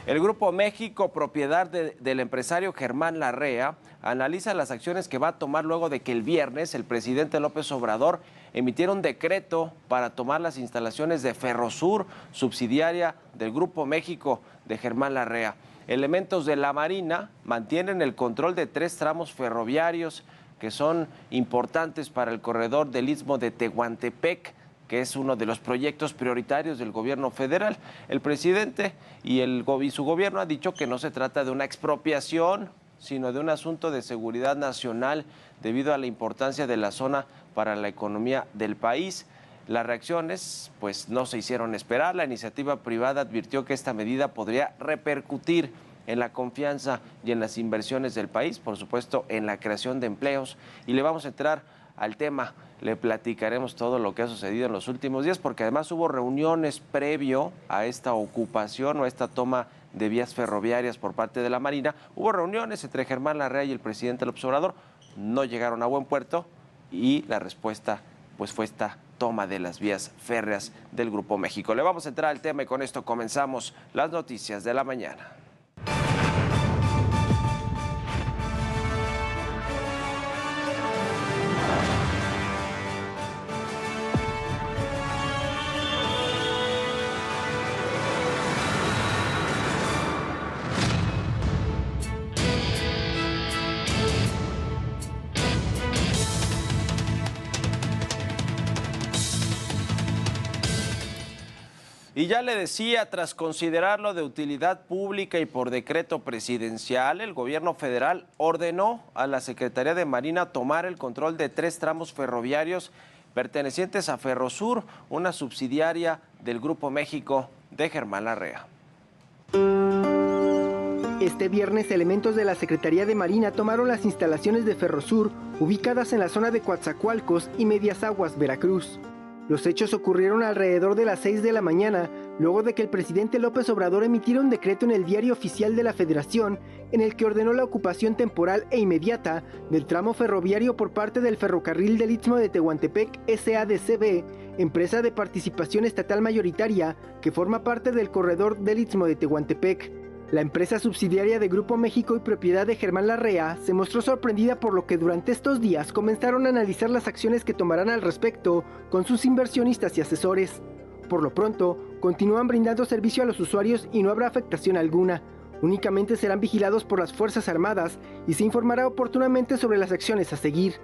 El Grupo México, propiedad del empresario Germán Larrea, analiza las acciones que va a tomar luego de que el viernes el presidente López Obrador emitiera un decreto para tomar las instalaciones de Ferrosur, subsidiaria del Grupo México de Germán Larrea. Elementos de la Marina mantienen el control de 3 tramos ferroviarios que son importantes para el corredor del Istmo de Tehuantepec, que es uno de los proyectos prioritarios del gobierno federal. El presidente y su gobierno han dicho que no se trata de una expropiación, sino de un asunto de seguridad nacional debido a la importancia de la zona para la economía del país. Las reacciones pues no se hicieron esperar. La iniciativa privada advirtió que esta medida podría repercutir en la confianza y en las inversiones del país, por supuesto en la creación de empleos. Y le vamos a entrar al tema, le platicaremos todo lo que ha sucedido en los últimos días, porque además hubo reuniones previo a esta ocupación o a esta toma de vías ferroviarias por parte de la Marina. Hubo reuniones entre Germán Larrea y el presidente López Obrador, no llegaron a buen puerto y la respuesta pues fue esta toma de las vías férreas del Grupo México. Le vamos a entrar al tema y con esto comenzamos las noticias de la mañana. Y ya le decía, tras considerarlo de utilidad pública y por decreto presidencial, el gobierno federal ordenó a la Secretaría de Marina tomar el control de 3 tramos ferroviarios pertenecientes a Ferrosur, una subsidiaria del Grupo México de Germán Larrea. Este viernes, elementos de la Secretaría de Marina tomaron las instalaciones de Ferrosur, ubicadas en la zona de Coatzacoalcos y Medias Aguas, Veracruz. Los hechos ocurrieron alrededor de las 6 de la mañana, luego de que el presidente López Obrador emitiera un decreto en el Diario Oficial de la Federación, en el que ordenó la ocupación temporal e inmediata del tramo ferroviario por parte del Ferrocarril del Istmo de Tehuantepec SADCB, empresa de participación estatal mayoritaria que forma parte del corredor del Istmo de Tehuantepec. La empresa subsidiaria de Grupo México y propiedad de Germán Larrea se mostró sorprendida por lo que durante estos días comenzaron a analizar las acciones que tomarán al respecto con sus inversionistas y asesores. Por lo pronto, continúan brindando servicio a los usuarios y no habrá afectación alguna. Únicamente serán vigilados por las Fuerzas Armadas y se informará oportunamente sobre las acciones a seguir.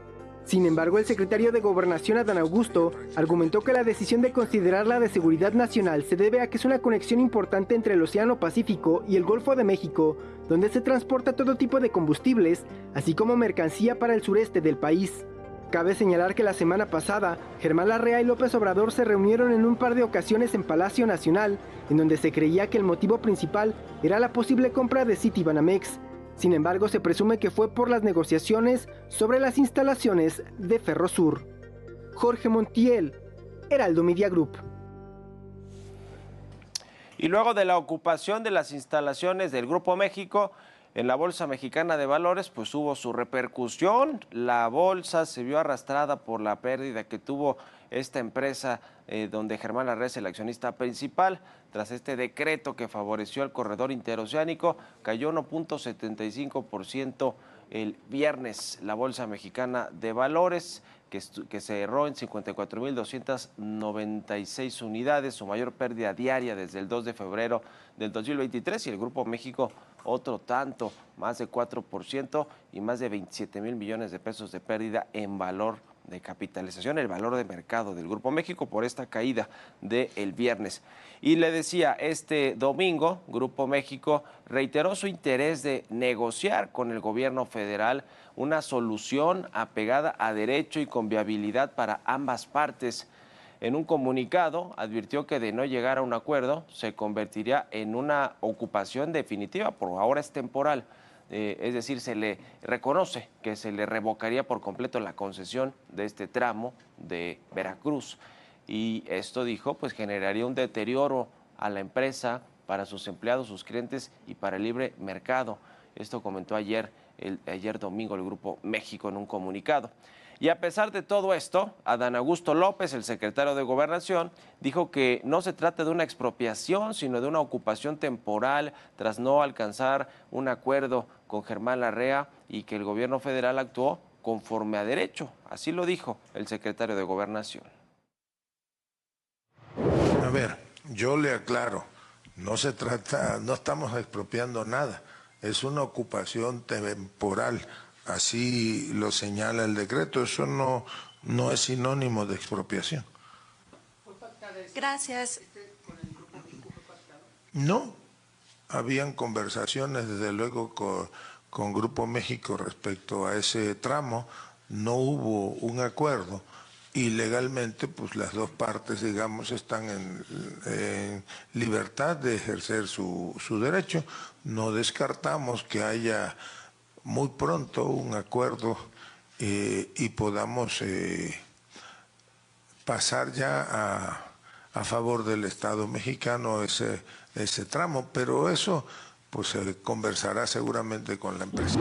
Sin embargo, el secretario de Gobernación, Adán Augusto, argumentó que la decisión de considerarla de seguridad nacional se debe a que es una conexión importante entre el Océano Pacífico y el Golfo de México, donde se transporta todo tipo de combustibles, así como mercancía para el sureste del país. Cabe señalar que la semana pasada, Germán Larrea y López Obrador se reunieron en un par de ocasiones en Palacio Nacional, en donde se creía que el motivo principal era la posible compra de Citibanamex. Sin embargo, se presume que fue por las negociaciones sobre las instalaciones de Ferrosur. Jorge Montiel, Heraldo Media Group. Y luego de la ocupación de las instalaciones del Grupo México en la Bolsa Mexicana de Valores, pues hubo su repercusión. La bolsa se vio arrastrada por la pérdida que tuvo esta empresa donde Germán Larrea es el accionista principal. Tras este decreto que favoreció al corredor interoceánico, cayó 1.75% el viernes la Bolsa Mexicana de Valores, que cerró en 54.296 unidades, su mayor pérdida diaria desde el 2 de febrero del 2023, y el Grupo México otro tanto, más de 4% y más de 27,000 millones de pesos de pérdida en valor de capitalización, el valor de mercado del Grupo México por esta caída del viernes. Y le decía, este domingo, Grupo México reiteró su interés de negociar con el gobierno federal una solución apegada a derecho y con viabilidad para ambas partes. En un comunicado advirtió que de no llegar a un acuerdo se convertiría en una ocupación definitiva, por ahora es temporal. Es decir, se le reconoce que se le revocaría por completo la concesión de este tramo de Veracruz. Y esto, dijo, pues generaría un deterioro a la empresa, para sus empleados, sus clientes y para el libre mercado. Esto comentó ayer domingo el Grupo México en un comunicado. Y a pesar de todo esto, Adán Augusto López, el secretario de Gobernación, dijo que no se trata de una expropiación, sino de una ocupación temporal tras no alcanzar un acuerdo con Germán Larrea y que el gobierno federal actuó conforme a derecho. Así lo dijo el secretario de Gobernación. A ver, yo le aclaro, no se trata, no estamos expropiando nada, es una ocupación temporal, así lo señala el decreto, eso no es sinónimo de expropiación. Gracias. No, habían conversaciones desde luego con Grupo México respecto a ese tramo, no hubo un acuerdo. Y legalmente, pues las dos partes, digamos, están en libertad de ejercer su derecho. No descartamos que haya muy pronto un acuerdo y podamos pasar ya a favor del Estado mexicano ese tramo, pero eso pues se conversará seguramente con la empresa.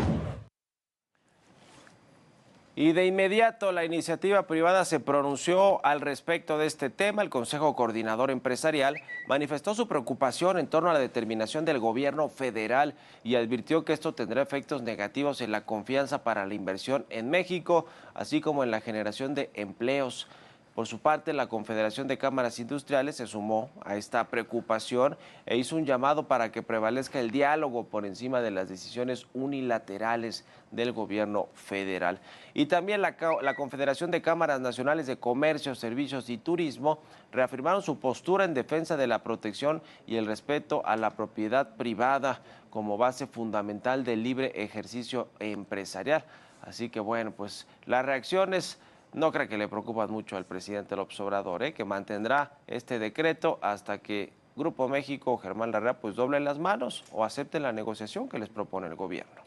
Y de inmediato la iniciativa privada se pronunció al respecto de este tema. El Consejo Coordinador Empresarial manifestó su preocupación en torno a la determinación del gobierno federal y advirtió que esto tendrá efectos negativos en la confianza para la inversión en México, así como en la generación de empleos. Por su parte, la Confederación de Cámaras Industriales se sumó a esta preocupación e hizo un llamado para que prevalezca el diálogo por encima de las decisiones unilaterales del gobierno federal. Y también la Confederación de Cámaras Nacionales de Comercio, Servicios y Turismo reafirmaron su postura en defensa de la protección y el respeto a la propiedad privada como base fundamental del libre ejercicio empresarial. Así que bueno, pues las reacciones no creo que le preocupan mucho al presidente López Obrador, que mantendrá este decreto hasta que Grupo México o Germán Larrea pues doblen las manos o acepten la negociación que les propone el gobierno.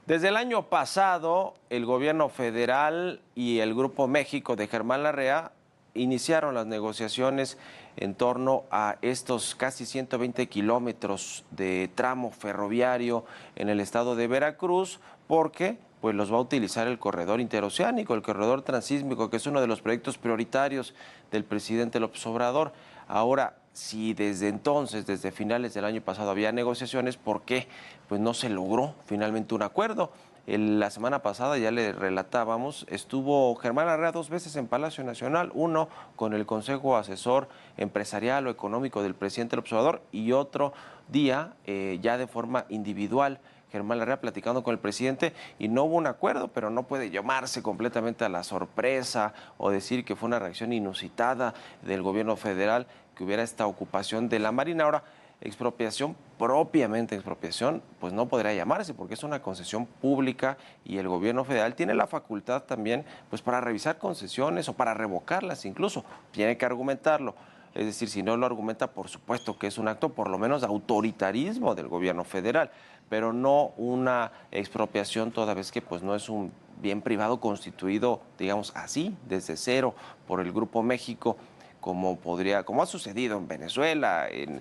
Desde el año pasado, el gobierno federal y el Grupo México de Germán Larrea iniciaron las negociaciones en torno a estos casi 120 kilómetros de tramo ferroviario en el estado de Veracruz, porque pues los va a utilizar el corredor interoceánico, el corredor transísmico, que es uno de los proyectos prioritarios del presidente López Obrador. Ahora, si desde entonces, desde finales del año pasado, había negociaciones, ¿por qué? Pues no se logró finalmente un acuerdo. La semana pasada, ya le relatábamos, estuvo Germán Larrea 2 veces en Palacio Nacional, uno con el Consejo Asesor Empresarial o Económico del presidente López Obrador y otro día ya de forma individual. Germán Larrea platicando con el presidente y no hubo un acuerdo, pero no puede llamarse completamente a la sorpresa o decir que fue una reacción inusitada del gobierno federal que hubiera esta ocupación de la Marina. Ahora, expropiación, propiamente expropiación, pues no podría llamarse porque es una concesión pública y el gobierno federal tiene la facultad también pues para revisar concesiones o para revocarlas incluso, tiene que argumentarlo. Es decir, si no lo argumenta, por supuesto que es un acto por lo menos de autoritarismo del gobierno federal, pero no una expropiación toda vez que pues no es un bien privado constituido, digamos así, desde cero por el Grupo México, como ha sucedido en Venezuela, en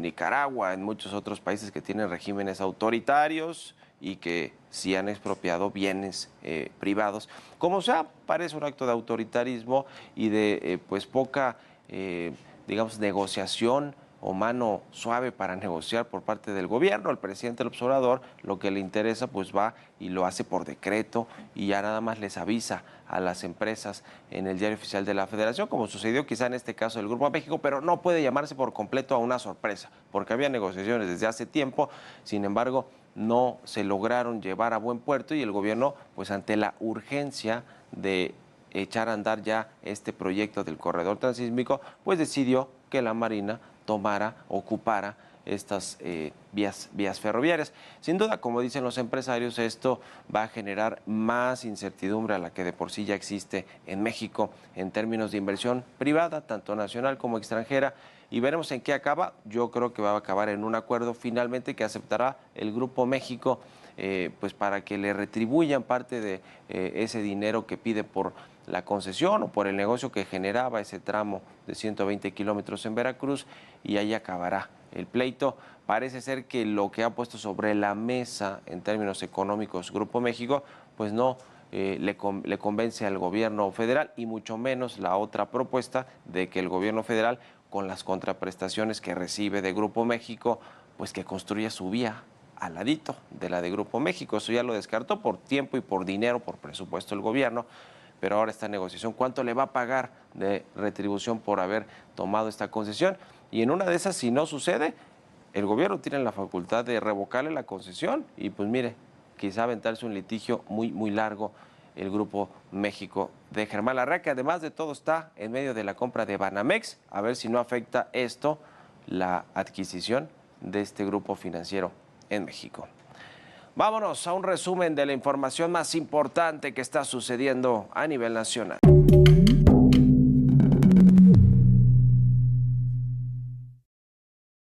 Nicaragua, en muchos otros países que tienen regímenes autoritarios y que sí han expropiado bienes privados. Como sea, parece un acto de autoritarismo y de pues poca, digamos, negociación o mano suave para negociar por parte del gobierno. El presidente López Obrador lo que le interesa pues va y lo hace por decreto y ya nada más les avisa a las empresas en el Diario Oficial de la Federación, como sucedió quizá en este caso del Grupo México, pero no puede llamarse por completo a una sorpresa, porque había negociaciones desde hace tiempo, sin embargo no se lograron llevar a buen puerto y el gobierno pues ante la urgencia de echar a andar ya este proyecto del corredor transísmico, pues decidió que la Marina ocupara estas vías ferroviarias. Sin duda, como dicen los empresarios, esto va a generar más incertidumbre a la que de por sí ya existe en México en términos de inversión privada, tanto nacional como extranjera, y veremos en qué acaba. Yo creo que va a acabar en un acuerdo finalmente que aceptará el Grupo México pues para que le retribuyan parte de ese dinero que pide por la concesión o por el negocio que generaba ese tramo de 120 kilómetros en Veracruz, y ahí acabará el pleito. Parece ser que lo que ha puesto sobre la mesa en términos económicos Grupo México, pues no le convence al gobierno federal, y mucho menos la otra propuesta de que el gobierno federal, con las contraprestaciones que recibe de Grupo México, pues que construya su vía al ladito de la de Grupo México. Eso ya lo descartó por tiempo y por dinero, por presupuesto el gobierno, pero ahora está en negociación. ¿Cuánto le va a pagar de retribución por haber tomado esta concesión? Y en una de esas, si no sucede, el gobierno tiene la facultad de revocarle la concesión y pues mire, quizá aventarse un litigio muy, muy largo el Grupo México de Germán Larrea, que además de todo está en medio de la compra de Banamex, a ver si no afecta esto la adquisición de este grupo financiero en México. Vámonos a un resumen de la información más importante que está sucediendo a nivel nacional.